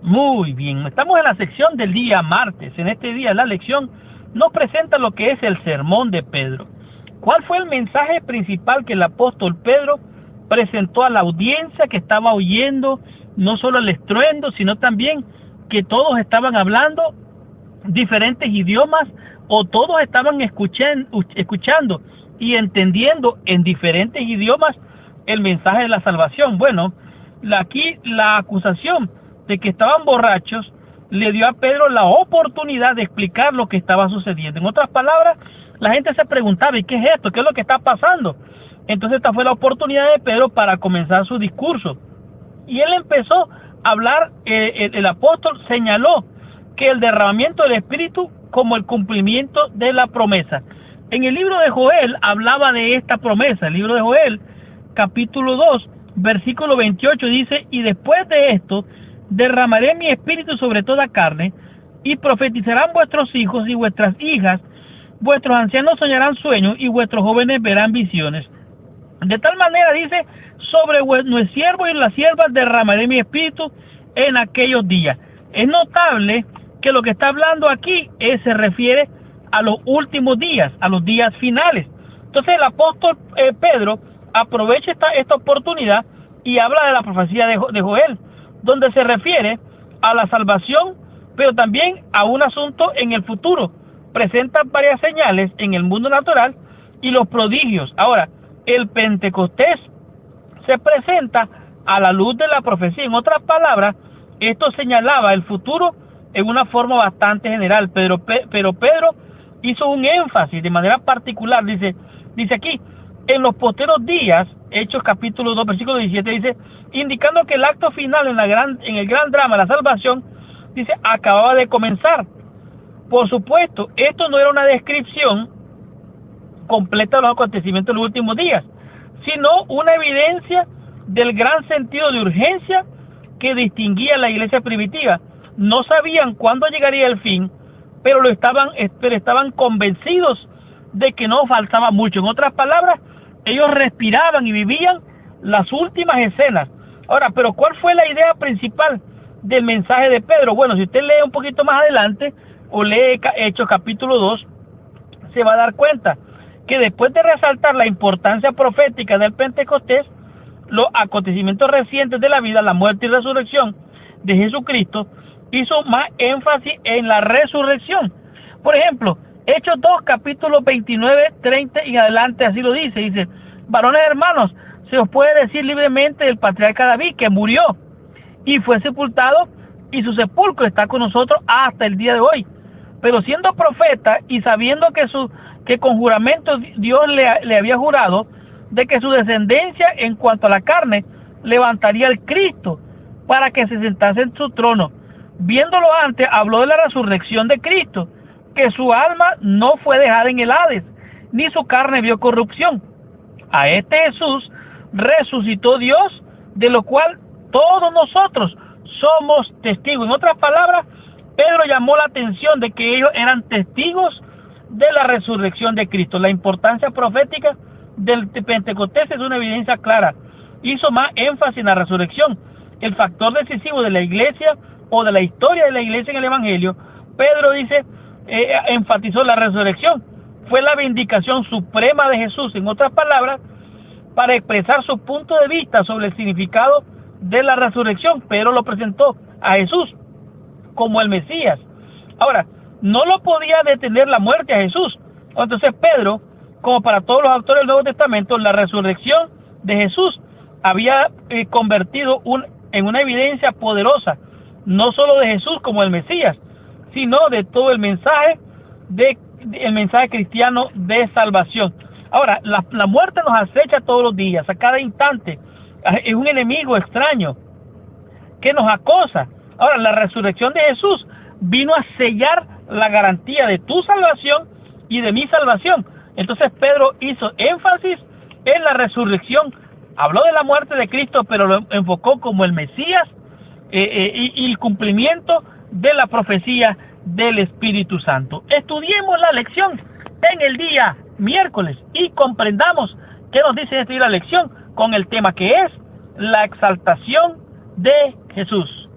Muy bien, estamos en la sección del día martes. En este día la lección nos presenta lo que es el sermón de Pedro. ¿Cuál fue el mensaje principal que el apóstol Pedro presentó a la audiencia que estaba oyendo no solo el estruendo, sino también que todos estaban hablando diferentes idiomas o todos estaban escuchando y entendiendo en diferentes idiomas el mensaje de la salvación? Bueno, aquí la acusación de que estaban borrachos le dio a Pedro la oportunidad de explicar lo que estaba sucediendo. En otras palabras, la gente se preguntaba, ¿y qué es esto? ¿Qué es lo que está pasando? Entonces esta fue la oportunidad de Pedro para comenzar su discurso. Y él empezó a hablar, el apóstol señaló que el derramamiento del Espíritu como el cumplimiento de la promesa. En el libro de Joel hablaba de esta promesa. El libro de Joel, capítulo 2, versículo 28 dice, y después de esto derramaré mi espíritu sobre toda carne, y profetizarán vuestros hijos y vuestras hijas, vuestros ancianos soñarán sueños, y vuestros jóvenes verán visiones. De tal manera, dice, sobre nuestros siervos y las siervas derramaré mi espíritu en aquellos días. Es notable que lo que está hablando aquí se refiere a los últimos días, a los días finales. Entonces el apóstol Pedro aprovecha esta oportunidad y habla de la profecía de Joel, donde se refiere a la salvación, pero también a un asunto en el futuro. Presenta varias señales en el mundo natural y los prodigios. Ahora, el Pentecostés se presenta a la luz de la profecía. En otras palabras, esto señalaba el futuro en una forma bastante general, pero Pedro hizo un énfasis de manera particular. Dice aquí, en los posteros días, Hechos capítulo 2, versículo 17, dice, indicando que el acto final en el gran drama de la salvación, dice, acababa de comenzar. Por supuesto, esto no era una descripción completa de los acontecimientos de los últimos días, sino una evidencia del gran sentido de urgencia que distinguía a la iglesia primitiva. No sabían cuándo llegaría el fin, pero estaban convencidos de que no faltaba mucho. En otras palabras, ellos respiraban y vivían las últimas escenas. Ahora, pero ¿cuál fue la idea principal del mensaje de Pedro? Bueno, si usted lee un poquito más adelante o lee Hechos capítulo 2, se va a dar cuenta que después de resaltar la importancia profética del Pentecostés, los acontecimientos recientes de la vida, la muerte y resurrección de Jesucristo, hizo más énfasis en la resurrección. Por ejemplo, Hechos 2, capítulos 29, 30 y adelante, así lo dice, varones hermanos, se os puede decir libremente del patriarca David, que murió y fue sepultado, y su sepulcro está con nosotros hasta el día de hoy. Pero siendo profeta y sabiendo que con juramento Dios le había jurado de que su descendencia en cuanto a la carne levantaría al Cristo para que se sentase en su trono. Viéndolo antes, habló de la resurrección de Cristo, que su alma no fue dejada en el Hades, ni su carne vio corrupción. A este Jesús resucitó Dios, de lo cual todos nosotros somos testigos. En otras palabras, Pedro llamó la atención de que ellos eran testigos de la resurrección de Cristo. La importancia profética del Pentecostés es una evidencia clara. Hizo más énfasis en la resurrección, el factor decisivo de la iglesia o de la historia de la iglesia en el Evangelio. Pedro enfatizó la resurrección. Fue la vindicación suprema de Jesús, en otras palabras, para expresar su punto de vista sobre el significado de la resurrección. Pedro lo presentó a Jesús como el Mesías. Ahora, no lo podía detener la muerte a Jesús. Entonces Pedro, como para todos los autores del Nuevo Testamento, la resurrección de Jesús había convertido en una evidencia poderosa, no solo de Jesús como el Mesías, sino de todo el mensaje cristiano de salvación. Ahora, la muerte nos acecha todos los días, a cada instante. Es un enemigo extraño que nos acosa. Ahora, la resurrección de Jesús vino a sellar la garantía de tu salvación y de mi salvación. Entonces Pedro hizo énfasis en la resurrección. Habló de la muerte de Cristo, pero lo enfocó como el Mesías y el cumplimiento de la profecía del Espíritu Santo. Estudiemos la lección en el día miércoles y comprendamos qué nos dice esta lección con el tema que es la exaltación de Jesús.